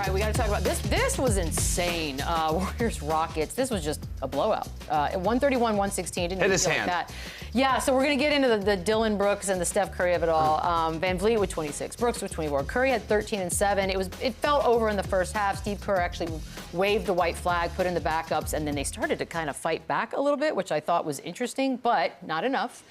right, we got to talk about this. This was insane. Warriors Rockets. This was just a blowout. 131-116. Didn't hit his feel hand. Like that. Yeah, so we're going to get into the Dylan Brooks and the Steph Curry of it all. Van Vliet with 26, Brooks with 24. Curry had 13 and 7. It felt over in the first half. Steve Kerr actually waved the white flag, put in the backups, and then they started to kind of fight back a little bit, which I thought was interesting, but not enough.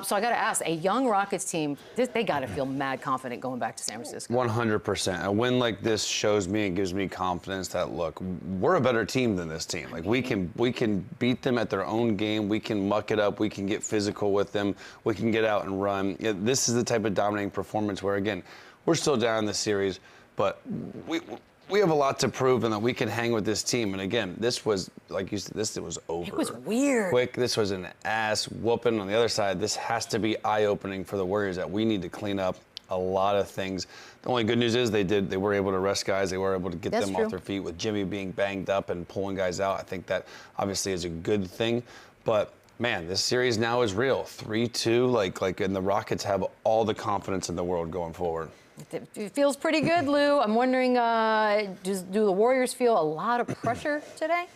So I got to ask, a young Rockets team, they got to feel mad confident going back to San Francisco. 100%. A win like this shows me and gives me confidence that, look, we're a better team than this team. Like, we can beat them at their own game. We can muck it up. We can get physical with them. We can get out and run. This is the type of dominating performance where, again, we're still down in the series, but we have a lot to prove and that we can hang with this team. And again, this was, like you said, it was over. It was weird. Quick. This was an ass whooping. On the other side, this has to be eye-opening for the Warriors that we need to clean up a lot of things. The only good news is they were able to rest guys. They were able to get them off their feet with Jimmy being banged up and pulling guys out. I think that obviously is a good thing. But man, this series now is real. 3-2, and the Rockets have all the confidence in the world going forward. It feels pretty good, Lou. I'm wondering, do the Warriors feel a lot of pressure today?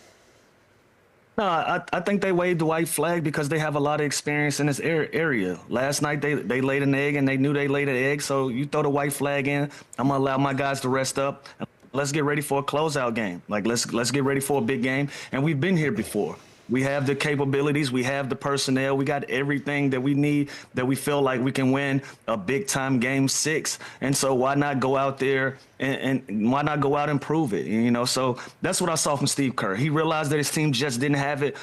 No, I think they waved the white flag because they have a lot of experience in this area. Last night they laid an egg and they knew they laid an egg, so you throw the white flag in. I'm gonna allow my guys to rest up. Let's get ready for a closeout game. Like let's get ready for a big game. And we've been here before. We have the capabilities, we have the personnel, we got everything that we need, that we feel like we can win a big-time Game 6. And so why not go out there and why not go out and prove it? You know, so that's what I saw from Steve Kerr. He realized that his team just didn't have it.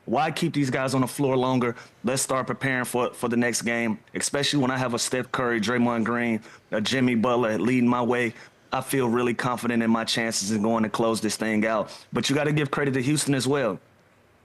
Why keep these guys on the floor longer? Let's start preparing for the next game, especially when I have a Steph Curry, Draymond Green, a Jimmy Butler leading my way. I feel really confident in my chances in going to close this thing out. But you got to give credit to Houston as well.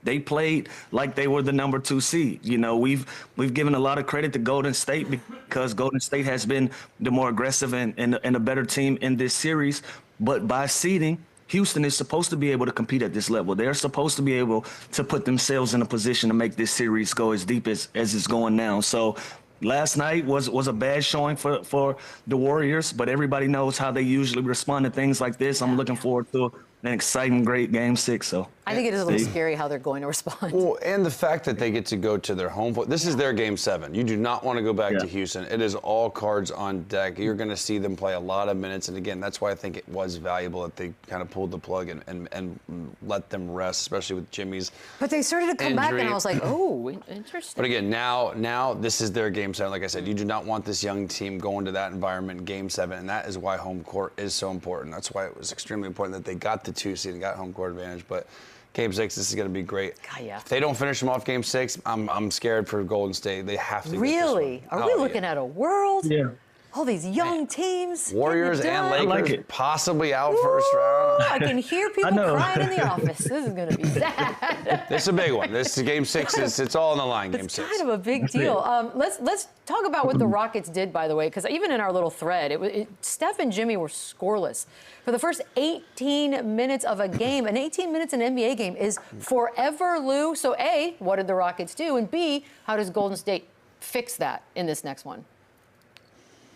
They played like they were the number 2 seed. You know, we've given a lot of credit to Golden State because Golden State has been the more aggressive and a better team in this series. But by seeding, Houston is supposed to be able to compete at this level. They're supposed to be able to put themselves in a position to make this series go as deep as it's going now. So last night was a bad showing for the Warriors, but everybody knows how they usually respond to things like this. I'm looking forward to an exciting, great Game 6. So I think it is a little scary how they're going to respond. Well, and the fact that they get to go to their home. This is their Game 7. You do not want to go back to Houston. It is all cards on deck. You're going to see them play a lot of minutes. And again, that's why I think it was valuable that they kind of pulled the plug and let them rest, especially with Jimmy's But they started to come injury. back, and I was like, oh, interesting. But again, now this is their Game 7. Like I said, you do not want this young team going to that environment in Game 7, and that is why home court is so important. That's why it was extremely important that they got the 2 seed and got home court advantage. But Game 6, this is going to be great. God, yeah. If they don't finish them off Game 6, I'm scared for Golden State. They have to. Really? Get this one. Are we looking at a world? Yeah. All these young teams. Warriors and Lakers possibly out first round. I can hear people crying in the office. This is going to be sad. This is a big one. This is Game 6. It's all on the line. Game 6. It's kind of a big deal. Let's talk about what the Rockets did, by the way, because even in our little thread, Steph and Jimmy were scoreless for the first 18 minutes of a game. And 18 minutes in an NBA game is forever, Lou. So A, what did the Rockets do? And B, how does Golden State fix that in this next one?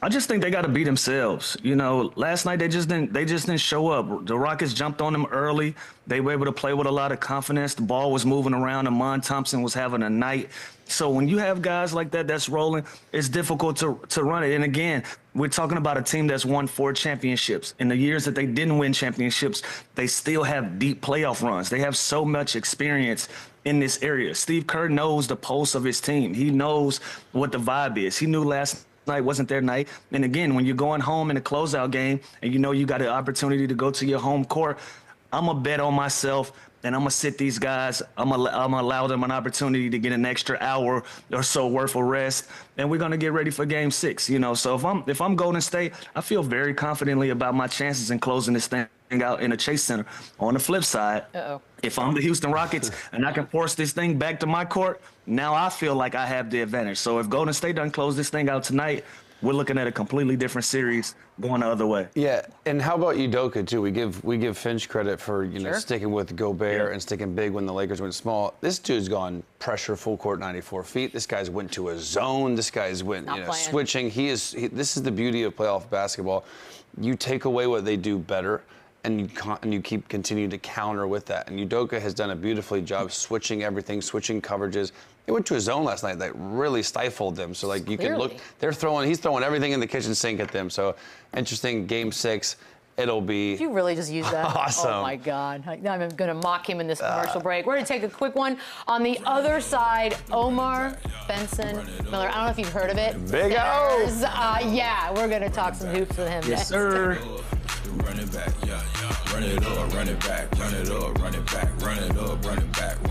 I just think they got to be themselves. You know, last night they just didn't show up. The Rockets jumped on them early. They were able to play with a lot of confidence. The ball was moving around. Amon Thompson was having a night. So when you have guys like that that's rolling, it's difficult to run it. And again, we're talking about a team that's won 4 championships. In the years that they didn't win championships, they still have deep playoff runs. They have so much experience in this area. Steve Kerr knows the pulse of his team. He knows what the vibe is. He knew last night wasn't their night. And again, when you're going home in a closeout game and you know you got an opportunity to go to your home court, I'm going to bet on myself and I'm going to sit these guys. I'm going to allow them an opportunity to get an extra hour or so worth of rest. And we're going to get ready for Game 6. You know, so if I'm Golden State, I feel very confidently about my chances in closing this thing out in the Chase Center. On the flip side, if I'm the Houston Rockets and I can force this thing back to my court, now I feel like I have the advantage. So if Golden State doesn't close this thing out tonight, we're looking at a completely different series going the other way. Yeah, and how about Udoka too? We give Finch credit for know sticking with Gobert and sticking big when the Lakers went small. This dude's gone pressure full court 94 feet. This guy's went to a zone. This guy's went switching. This is the beauty of playoff basketball. You take away what they do better, and you keep continuing to counter with that. And Udoka has done a beautifully job switching everything, switching coverages. He went to his zone last night that really stifled them. So like you can look, he's throwing everything in the kitchen sink at them. So interesting, game 6. It'll be Did you really just use that? awesome. Oh my God. I'm going to mock him in this commercial break. We're going to take a quick one. On the other side, Omar Benson Miller. I don't know if you've heard of it. Big O. Yeah, we're going to talk some hoops with him. Yes, sir. Run it back, yeah, yeah. Run it up, run it back, run it up, run it back, run it up, run it back.